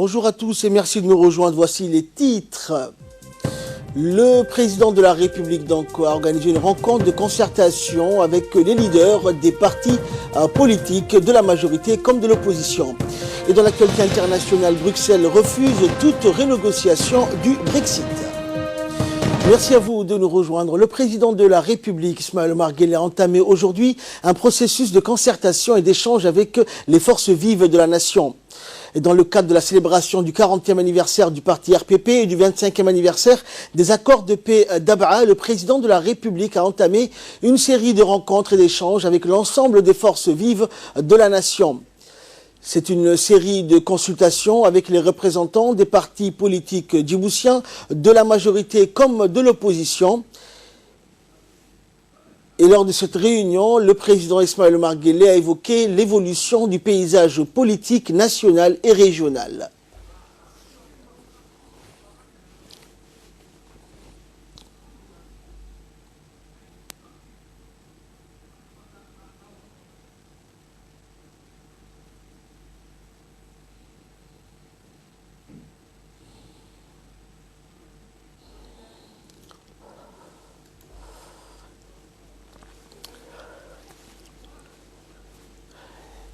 Bonjour à tous et merci de nous rejoindre. Voici les titres. Le président de la République donc, a organisé une rencontre de concertation avec les leaders des partis politiques de la majorité comme de l'opposition. Et dans l'actualité internationale, Bruxelles refuse toute renégociation du Brexit. Merci à vous de nous rejoindre. Le président de la République, Ismaël Omar Guelleh, a entamé aujourd'hui un processus de concertation et d'échange avec les forces vives de la nation. Et dans le cadre de la célébration du 40e anniversaire du parti RPP et du 25e anniversaire des accords de paix d'Abra, le président de la République a entamé une série de rencontres et d'échanges avec l'ensemble des forces vives de la nation. C'est une série de consultations avec les représentants des partis politiques djiboutiens, de la majorité comme de l'opposition. Et lors de cette réunion, le président Ismaël Omar Guelleh a évoqué l'évolution du paysage politique national et régional.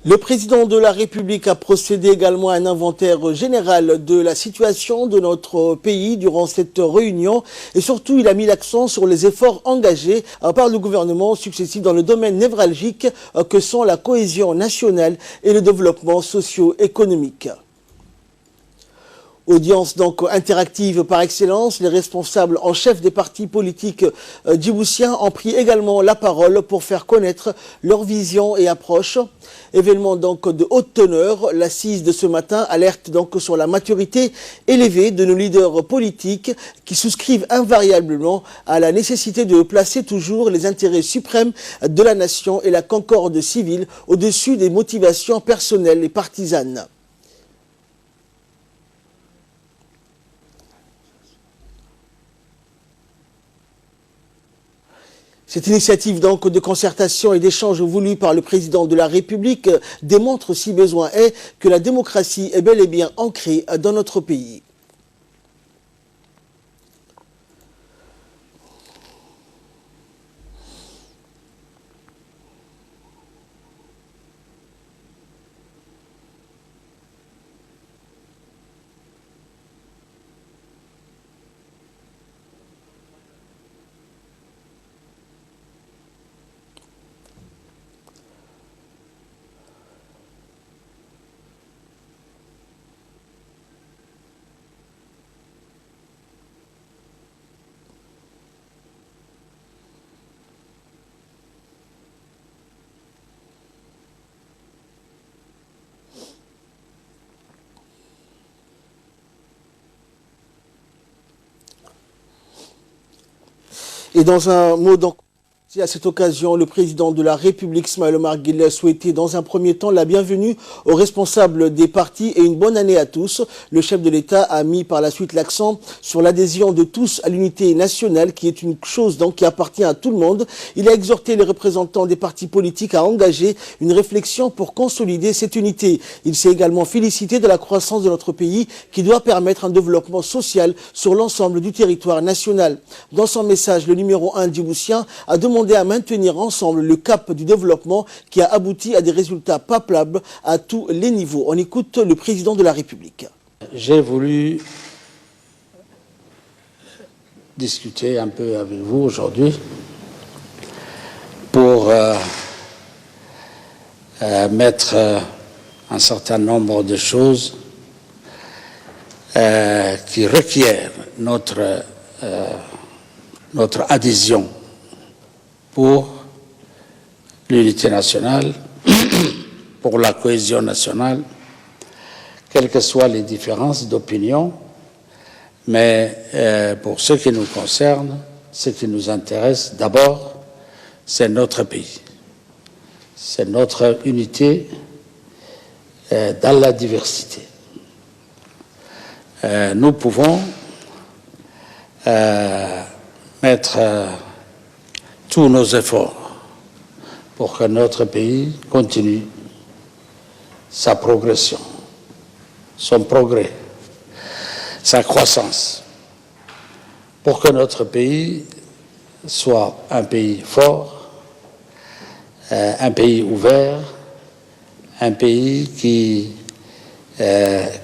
Le président de la République a procédé également à un inventaire général de la situation de notre pays durant cette réunion et surtout il a mis l'accent sur les efforts engagés par le gouvernement successif dans le domaine névralgique que sont la cohésion nationale et le développement socio-économique. Audience donc interactive par excellence, les responsables en chef des partis politiques djiboutiens ont pris également la parole pour faire connaître leur vision et approche. Événement donc de haute teneur, l'assise de ce matin alerte donc sur la maturité élevée de nos leaders politiques qui souscrivent invariablement à la nécessité de placer toujours les intérêts suprêmes de la nation et la concorde civile au-dessus des motivations personnelles et partisanes. Cette initiative donc de concertation et d'échange voulue par le président de la République démontre, si besoin est, que la démocratie est bel et bien ancrée dans notre pays. Et dans un mot donc, à cette occasion, le président de la République, Ismaël Omar Guelleh, a souhaité dans un premier temps la bienvenue aux responsables des partis et une bonne année à tous. Le chef de l'État a mis par la suite l'accent sur l'adhésion de tous à l'unité nationale, qui est une chose donc qui appartient à tout le monde. Il a exhorté les représentants des partis politiques à engager une réflexion pour consolider cette unité. Il s'est également félicité de la croissance de notre pays qui doit permettre un développement social sur l'ensemble du territoire national. Dans son message, le numéro 1 djiboutien a demandé à maintenir ensemble le cap du développement qui a abouti à des résultats palpables à tous les niveaux. On écoute le président de la République. J'ai voulu discuter un peu avec vous aujourd'hui pour mettre un certain nombre de choses qui requièrent notre adhésion pour l'unité nationale, pour la cohésion nationale, quelles que soient les différences d'opinion, mais pour ce qui nous concerne, ce qui nous intéresse d'abord, c'est notre pays, c'est notre unité dans la diversité. Nous pouvons mettre tous nos efforts pour que notre pays continue sa progression, son progrès, sa croissance, pour que notre pays soit un pays fort, un pays ouvert, un pays qui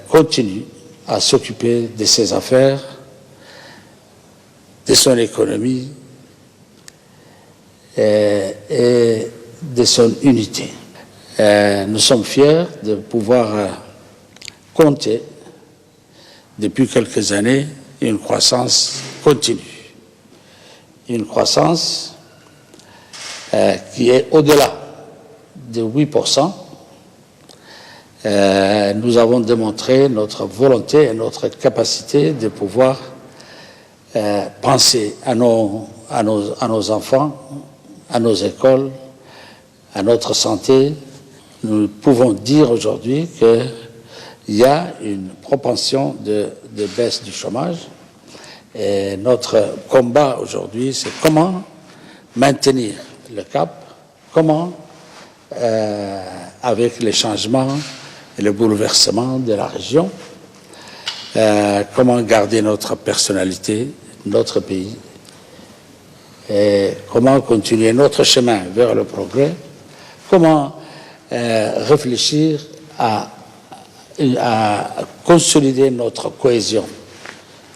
continue à s'occuper de ses affaires, de son économie et de son unité. Nous sommes fiers de pouvoir compter depuis quelques années une croissance continue, une croissance qui est au-delà de 8%. Nous avons démontré notre volonté et notre capacité de pouvoir penser à nos enfants, à nos écoles, à notre santé. Nous pouvons dire aujourd'hui qu'il y a une propension de baisse du chômage. Et notre combat aujourd'hui, c'est comment maintenir le cap, comment, avec les changements et le bouleversement de la région, comment garder notre personnalité, notre pays, et comment continuer notre chemin vers le progrès, comment réfléchir à consolider notre cohésion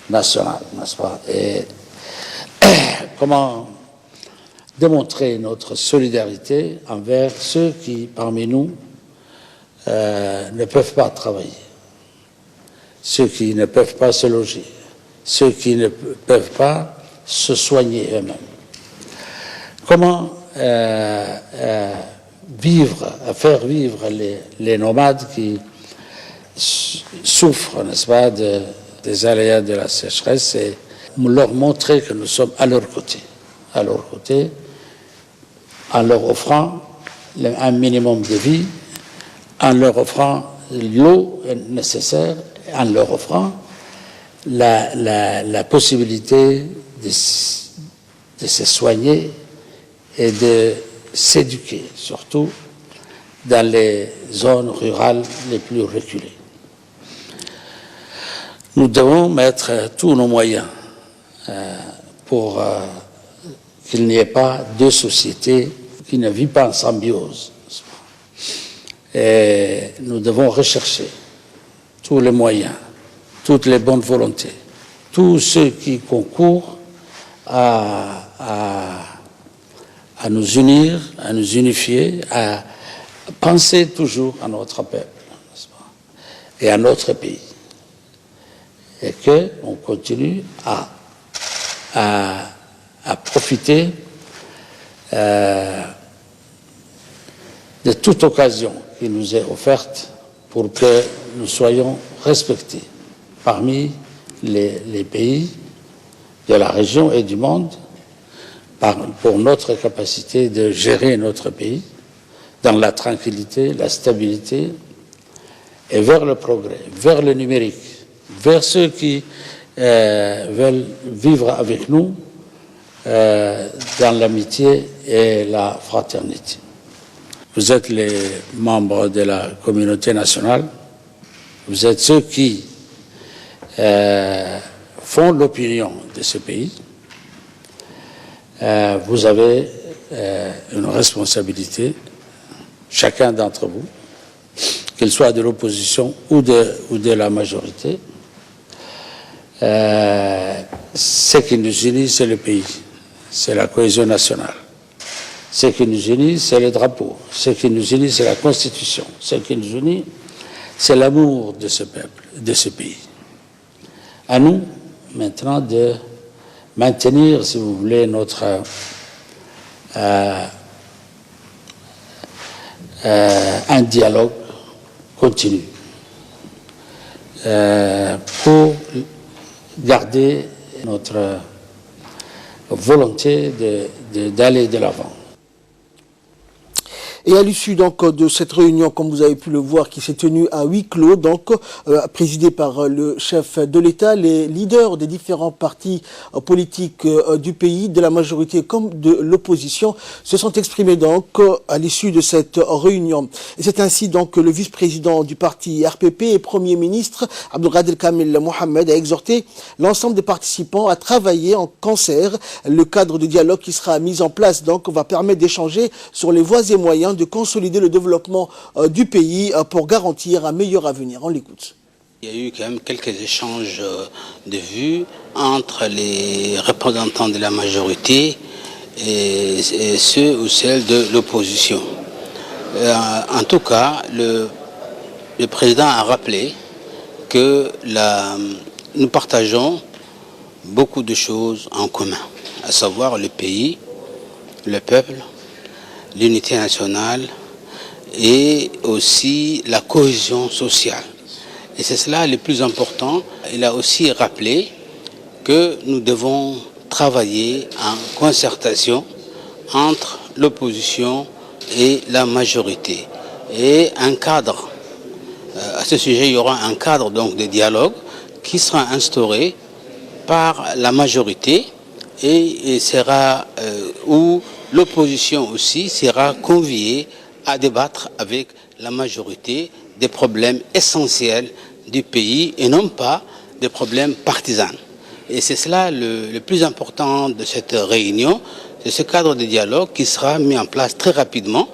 nationale, n'est-ce pas, et comment démontrer notre solidarité envers ceux qui, parmi nous, ne peuvent pas travailler, ceux qui ne peuvent pas se loger, ceux qui ne peuvent pas se soigner eux-mêmes. Comment faire vivre les nomades qui souffrent, n'est-ce pas, des aléas de la sécheresse, et leur montrer que nous sommes à leur côté, en leur offrant un minimum de vie, en leur offrant l'eau nécessaire, en leur offrant la possibilité de se soigner et de s'éduquer, surtout dans les zones rurales les plus reculées. Nous devons mettre tous nos moyens pour qu'il n'y ait pas deux sociétés qui ne vivent pas en symbiose. Et nous devons rechercher tous les moyens, toutes les bonnes volontés, tous ceux qui concourent à nous unir, à nous unifier, à penser toujours à notre peuple, n'est-ce pas, et à notre pays. Et qu'on continue à profiter de toute occasion qui nous est offerte pour que nous soyons respectés parmi les pays de la région et du monde pour notre capacité de gérer notre pays dans la tranquillité, la stabilité et vers le progrès, vers le numérique, vers ceux qui veulent vivre avec nous dans l'amitié et la fraternité. Vous êtes les membres de la communauté nationale, vous êtes ceux qui font l'opinion de ce pays. Vous avez une responsabilité, chacun d'entre vous, qu'il soit de l'opposition ou de la majorité. Ce qui nous unit, c'est le pays, c'est la cohésion nationale. Ce qui nous unit, c'est le drapeau. Ce qui nous unit, c'est la Constitution. Ce qui nous unit, c'est l'amour de ce peuple, de ce pays. À nous, maintenant, de maintenir, si vous voulez, notre un dialogue continu pour garder notre volonté d'aller de l'avant. Et à l'issue donc de cette réunion, comme vous avez pu le voir, qui s'est tenue à huis clos, donc présidée par le chef de l'État, les leaders des différents partis politiques du pays, de la majorité comme de l'opposition, se sont exprimés donc à l'issue de cette réunion. Et c'est ainsi donc que le vice-président du parti RPP et Premier ministre, Abdelkader Kamil Mohamed, a exhorté l'ensemble des participants à travailler en concert. Le cadre de dialogue qui sera mis en place donc va permettre d'échanger sur les voies et moyens de consolider le développement du pays pour garantir un meilleur avenir. On l'écoute. Il y a eu quand même quelques échanges de vues entre les représentants de la majorité et ceux ou celles de l'opposition. En tout cas, le président a rappelé que nous partageons beaucoup de choses en commun, à savoir le pays, le peuple, l'unité nationale et aussi la cohésion sociale. Et c'est cela le plus important. Il a aussi rappelé que nous devons travailler en concertation entre l'opposition et la majorité. Et un cadre, à ce sujet, il y aura un cadre donc de dialogue qui sera instauré par la majorité et sera où l'opposition aussi sera conviée à débattre avec la majorité des problèmes essentiels du pays et non pas des problèmes partisans. Et c'est cela le plus important de cette réunion, c'est ce cadre de dialogue qui sera mis en place très rapidement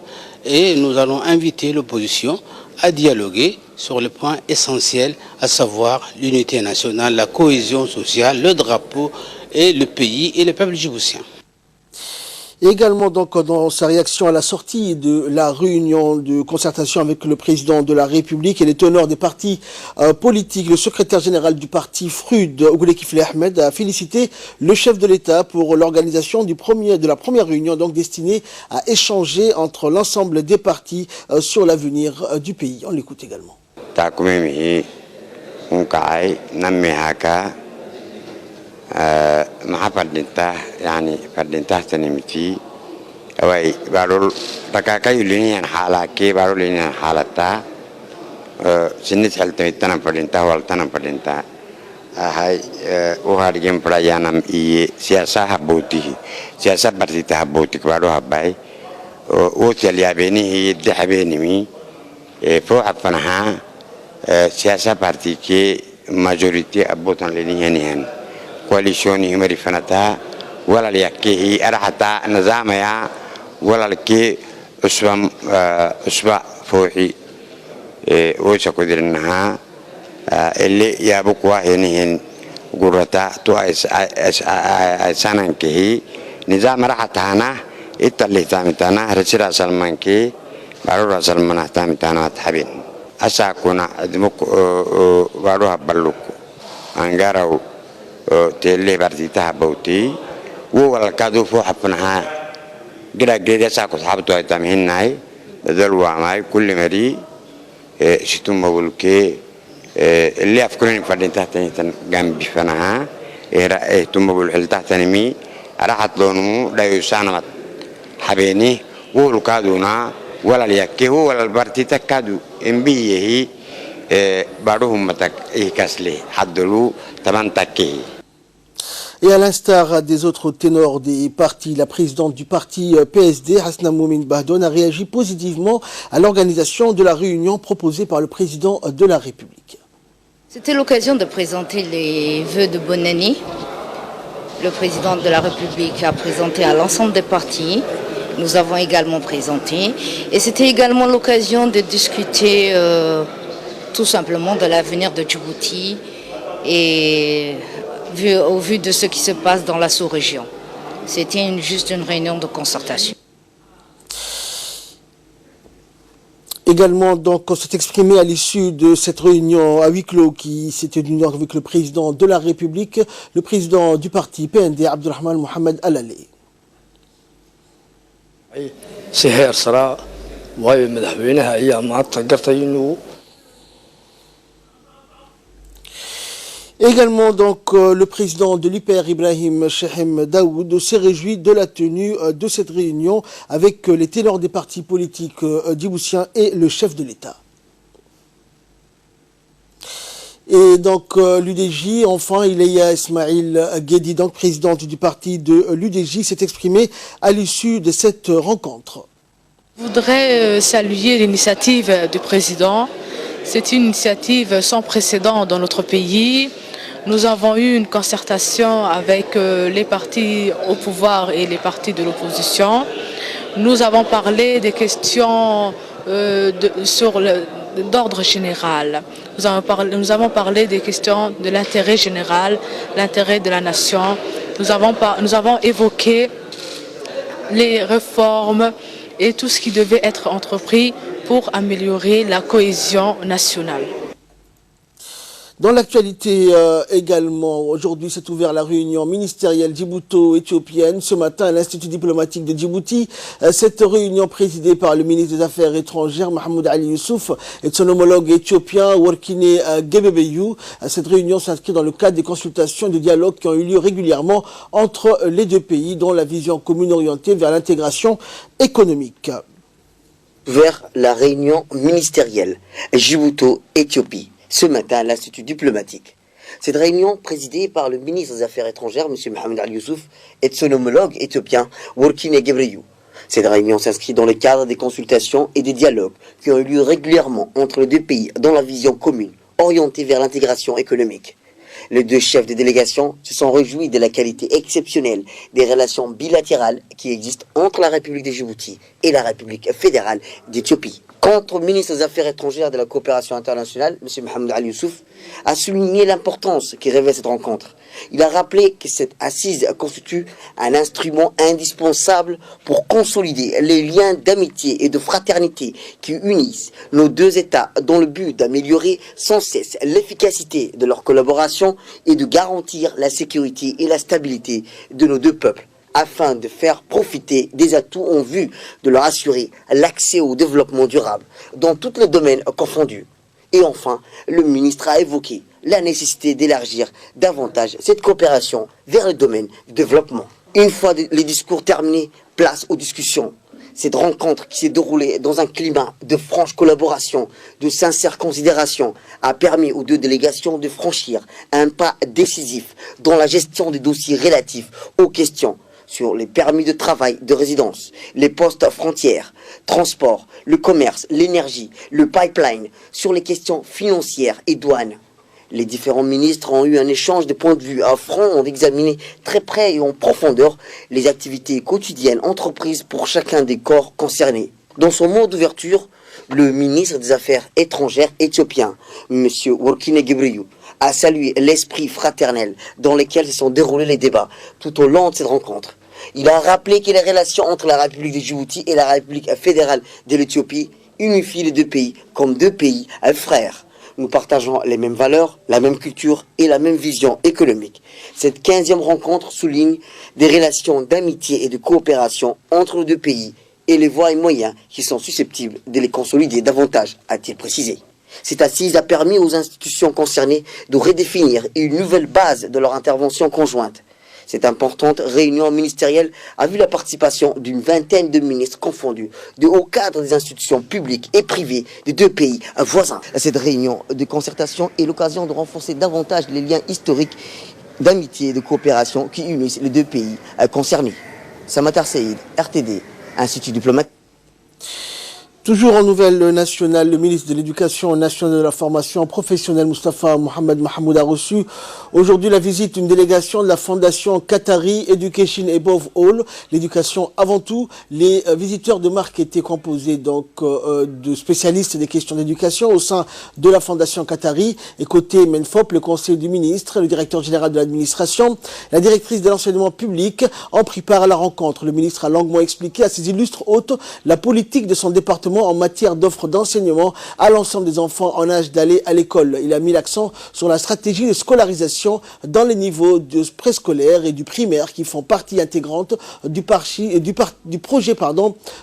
et nous allons inviter l'opposition à dialoguer sur le point essentiel, à savoir l'unité nationale, la cohésion sociale, le drapeau et le pays et le peuple djiboutien. Et également donc dans sa réaction à la sortie de la réunion de concertation avec le président de la République et les teneurs des partis politiques, le secrétaire général du parti FRUD, Ogoulé Kiflé Ahmed, a félicité le chef de l'État pour l'organisation de la première réunion donc destinée à échanger entre l'ensemble des partis sur l'avenir du pays. On l'écoute également. مع فردينتا يعني فردينتا سنمتي أوي بارول تكاكا يليني حالا كي بارول ليني حالتا سنت حلتني تنا فردينتا والتنا فردينتا هاي وهارجين برايانم إيه سياسة هبوتي سياسة برديتا هبوتي كبارو هباي وتلي أبيني هي دحبيني مي فو عفنها سياسة بردي كي ماجوريتي أبوتان ليني هنيهن كواليشوني همري فنتا ولا ليكيه أرحتا نظامها ولا لكي أسبوع فوحي وشكو درنها اللي يابقوا هنهن قرطا تو أسانان كيه نظام رحتانا إتالي تامتانا رسيرا سلمان كي بارو سلمان تامتانا تحبين أساكونا دمك بارو هبالوكو أنغارو تيلي بارتيتا بوتي وولا كادو فو حفنها قدا ساكو صحابتو ايتامهن ناي دلوا معي كل مري شتم بقولكي اللي افكرني فردين تحتني جنبي فنها تم بقول حل تحتني مي راحت لونمو لا يسانمت حبيني وولو كادونا ولا ليكي ولا البارتيتا كادو امبيه هي باروهم متك كاسلي حدلو تمن تكي. Et à l'instar des autres ténors des partis, la présidente du parti PSD, Hasna Moumine Bahdoun, a réagi positivement à l'organisation de la réunion proposée par le président de la République. C'était l'occasion de présenter les vœux de bonne année. Le président de la République a présenté à l'ensemble des partis. Nous avons également présenté. Et c'était également l'occasion de discuter tout simplement de l'avenir de Djibouti et au vu de ce qui se passe dans la sous-région. C'était juste une réunion de concertation. Également, donc, on s'est exprimé à l'issue de cette réunion à huis clos qui s'était tenue avec le président de la République, le président du parti PND, Abdelrahman Mohamed Alalé. سهير صراع واي مدحوينها أيام ما تقدرت إنه. Et Également, donc, le président de l'IPR, Ibrahim Chehem Daoud, s'est réjoui de la tenue de cette réunion avec les ténors des partis politiques djiboutiens et le chef de l'État. Et donc l'UDJ, enfin, Ileya Ismail Guedi, donc présidente du parti de l'UDJ, s'est exprimée à l'issue de cette rencontre. Je voudrais saluer l'initiative du président. C'est une initiative sans précédent dans notre pays. Nous avons eu une concertation avec les partis au pouvoir et les partis de l'opposition. Nous avons parlé des questions d'ordre général. Nous avons parlé des questions de l'intérêt général, l'intérêt de la nation. Nous avons évoqué les réformes et tout ce qui devait être entrepris pour améliorer la cohésion nationale. Dans l'actualité également, aujourd'hui s'est ouverte la réunion ministérielle djibouto-éthiopienne ce matin à l'Institut diplomatique de Djibouti. Cette réunion présidée par le ministre des Affaires étrangères Mahmoud Ali Youssouf et de son homologue éthiopien Workine Gebebeyu. Cette réunion s'inscrit dans le cadre des consultations et de dialogues qui ont eu lieu régulièrement entre les deux pays, dont la vision commune orientée vers l'intégration économique. Vers la réunion ministérielle Djibouto-Éthiopie ce matin à l'Institut diplomatique. Cette réunion, présidée par le ministre des Affaires étrangères, M. Mohamed Ali Youssouf, et de son homologue éthiopien, Workine Gebebeyu. Cette réunion s'inscrit dans le cadre des consultations et des dialogues qui ont eu lieu régulièrement entre les deux pays dans la vision commune, orientée vers l'intégration économique. Les deux chefs de délégation se sont réjouis de la qualité exceptionnelle des relations bilatérales qui existent entre la République de Djibouti et la République fédérale d'Éthiopie. Quant au ministre des Affaires étrangères de la coopération internationale, M. Mohamed Ali Youssouf, a souligné l'importance qui revêt cette rencontre. Il a rappelé que cette assise constitue un instrument indispensable pour consolider les liens d'amitié et de fraternité qui unissent nos deux États dans le but d'améliorer sans cesse l'efficacité de leur collaboration et de garantir la sécurité et la stabilité de nos deux peuples, afin de faire profiter des atouts en vue de leur assurer l'accès au développement durable dans tous les domaines confondus. Et enfin, le ministre a évoqué la nécessité d'élargir davantage cette coopération vers le domaine du développement. Une fois les discours terminés, place aux discussions. Cette rencontre qui s'est déroulée dans un climat de franche collaboration, de sincère considération, a permis aux deux délégations de franchir un pas décisif dans la gestion des dossiers relatifs aux questions sur les permis de travail de résidence, les postes frontières, transport, le commerce, l'énergie, le pipeline, sur les questions financières et douanes. Les différents ministres ont eu un échange de points de vue à franc, ont examiné très près et en profondeur les activités quotidiennes entreprises pour chacun des corps concernés. Dans son mot d'ouverture, le ministre des Affaires étrangères éthiopien, M. Workine Gebebeyu, a salué l'esprit fraternel dans lequel se sont déroulés les débats tout au long de cette rencontre. Il a rappelé que les relations entre la République de Djibouti et la République fédérale de l'Éthiopie unifient les deux pays comme deux pays frères. Nous partageons les mêmes valeurs, la même culture et la même vision économique. Cette 15e rencontre souligne des relations d'amitié et de coopération entre les deux pays et les voies et moyens qui sont susceptibles de les consolider davantage, a-t-il précisé. Cette assise a permis aux institutions concernées de redéfinir une nouvelle base de leur intervention conjointe. Cette importante réunion ministérielle a vu la participation d'une vingtaine de ministres confondus, de hauts cadres des institutions publiques et privées des deux pays voisins. Cette réunion de concertation est l'occasion de renforcer davantage les liens historiques d'amitié et de coopération qui unissent les deux pays concernés. Samatar Saïd, RTD, Institut diplomatique. Toujours en nouvelle nationale, le ministre de l'Éducation nationale et de la formation professionnelle Moustapha Mohamed Mahmoud a reçu aujourd'hui la visite d'une délégation de la fondation Qatari Education Above All, l'éducation avant tout. Les visiteurs de marque étaient composés donc de spécialistes des questions d'éducation au sein de la fondation Qatari. Et côté MENFOP, le conseil du ministre, le directeur général de l'administration, la directrice de l'enseignement public ont pris part à la rencontre. Le ministre a longuement expliqué à ses illustres hôtes la politique de son département notamment en matière d'offres d'enseignement à l'ensemble des enfants en âge d'aller à l'école. Il a mis l'accent sur la stratégie de scolarisation dans les niveaux de préscolaire et du primaire qui font partie intégrante du projet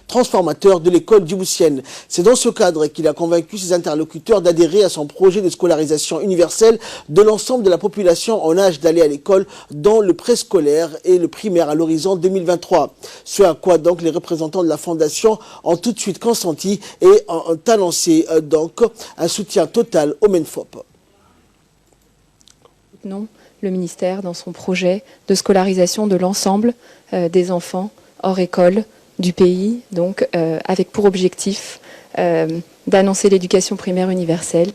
transformateur de l'école djiboutienne. C'est dans ce cadre qu'il a convaincu ses interlocuteurs d'adhérer à son projet de scolarisation universelle de l'ensemble de la population en âge d'aller à l'école dans le préscolaire et le primaire à l'horizon 2023. Ce à quoi donc les représentants de la Fondation ont tout de suite consenti et ont annoncé donc un soutien total au MENFOP. Non, le ministère dans son projet de scolarisation de l'ensemble des enfants hors école du pays, donc avec pour objectif d'annoncer l'éducation primaire universelle.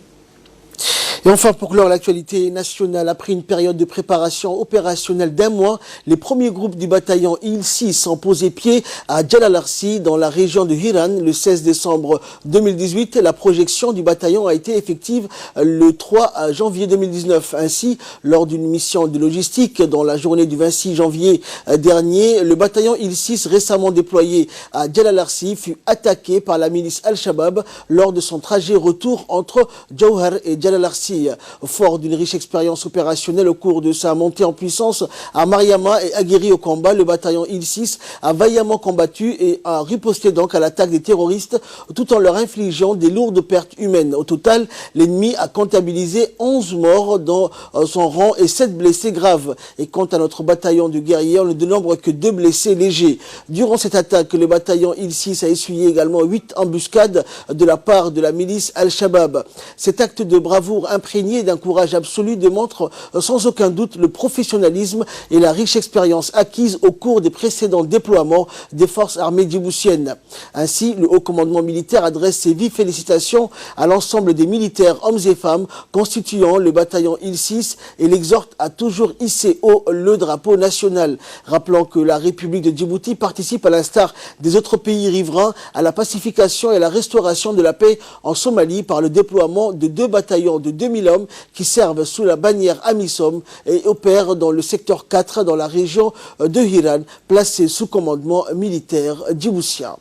Et enfin, pour clore l'actualité nationale, après une période de préparation opérationnelle d'1 mois, les premiers groupes du bataillon IL-6 ont posé pied à Jalalarsi, dans la région de Hiran, le 16 décembre 2018. La projection du bataillon a été effective le 3 janvier 2019. Ainsi, lors d'une mission de logistique dans la journée du 26 janvier dernier, le bataillon IL-6 récemment déployé à Jalalarsi fut attaqué par la milice Al-Shabaab lors de son trajet retour entre Jawhar et Jalalarsi. Fort d'une riche expérience opérationnelle au cours de sa montée en puissance à Mariama et aguerri au combat, le bataillon IL-6 a vaillamment combattu et a riposté donc à l'attaque des terroristes tout en leur infligeant des lourdes pertes humaines. Au total, l'ennemi a comptabilisé 11 morts dans son rang et 7 blessés graves. Et quant à notre bataillon de guerriers, on ne dénombre que 2 blessés légers. Durant cette attaque, le bataillon IL-6 a essuyé également 8 embuscades de la part de la milice Al-Shabaab. Cet acte de bravoure imprégné d'un courage absolu démontre sans aucun doute le professionnalisme et la riche expérience acquise au cours des précédents déploiements des forces armées djiboutiennes. Ainsi, le haut commandement militaire adresse ses vives félicitations à l'ensemble des militaires, hommes et femmes, constituant le bataillon IL-6 et l'exhorte à toujours hisser haut le drapeau national. Rappelant que la République de Djibouti participe, à l'instar des autres pays riverains, à la pacification et à la restauration de la paix en Somalie par le déploiement de 2 bataillons de 2000 hommes qui servent sous la bannière AMISOM et opèrent dans le secteur 4 dans la région de Hiran, placé sous commandement militaire djiboutien.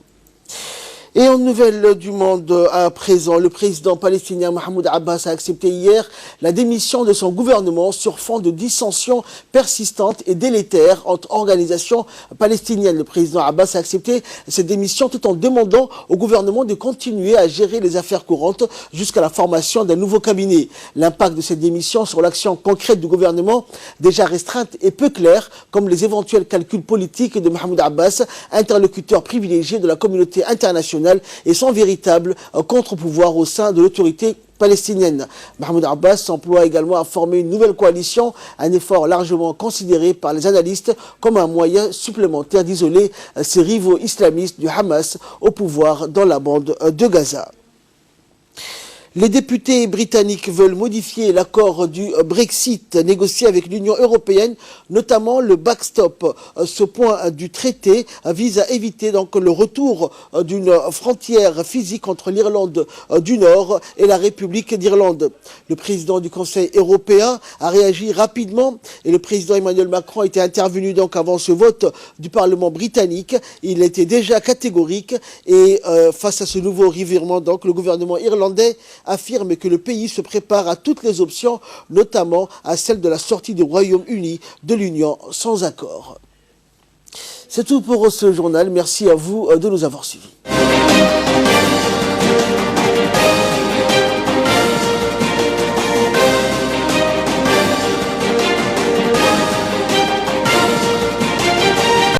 Et en nouvelle du monde à présent, le président palestinien Mahmoud Abbas a accepté hier la démission de son gouvernement sur fond de dissensions persistantes et délétères entre organisations palestiniennes. Le président Abbas a accepté cette démission tout en demandant au gouvernement de continuer à gérer les affaires courantes jusqu'à la formation d'un nouveau cabinet. L'impact de cette démission sur l'action concrète du gouvernement, déjà restreinte et peu claire, comme les éventuels calculs politiques de Mahmoud Abbas, interlocuteur privilégié de la communauté internationale et sans véritable contre-pouvoir au sein de l'autorité palestinienne. Mahmoud Abbas s'emploie également à former une nouvelle coalition, un effort largement considéré par les analystes comme un moyen supplémentaire d'isoler ses rivaux islamistes du Hamas au pouvoir dans la bande de Gaza. Les députés britanniques veulent modifier l'accord du Brexit négocié avec l'Union européenne, notamment le backstop. Ce point du traité vise à éviter donc le retour d'une frontière physique entre l'Irlande du Nord et la République d'Irlande. Le président du Conseil européen a réagi rapidement et le président Emmanuel Macron était intervenu donc avant ce vote du Parlement britannique. Il était déjà catégorique et face à ce nouveau revirement, donc le gouvernement irlandais affirme que le pays se prépare à toutes les options, notamment à celle de la sortie du Royaume-Uni de l'Union sans accord. C'est tout pour ce journal. Merci à vous de nous avoir suivis.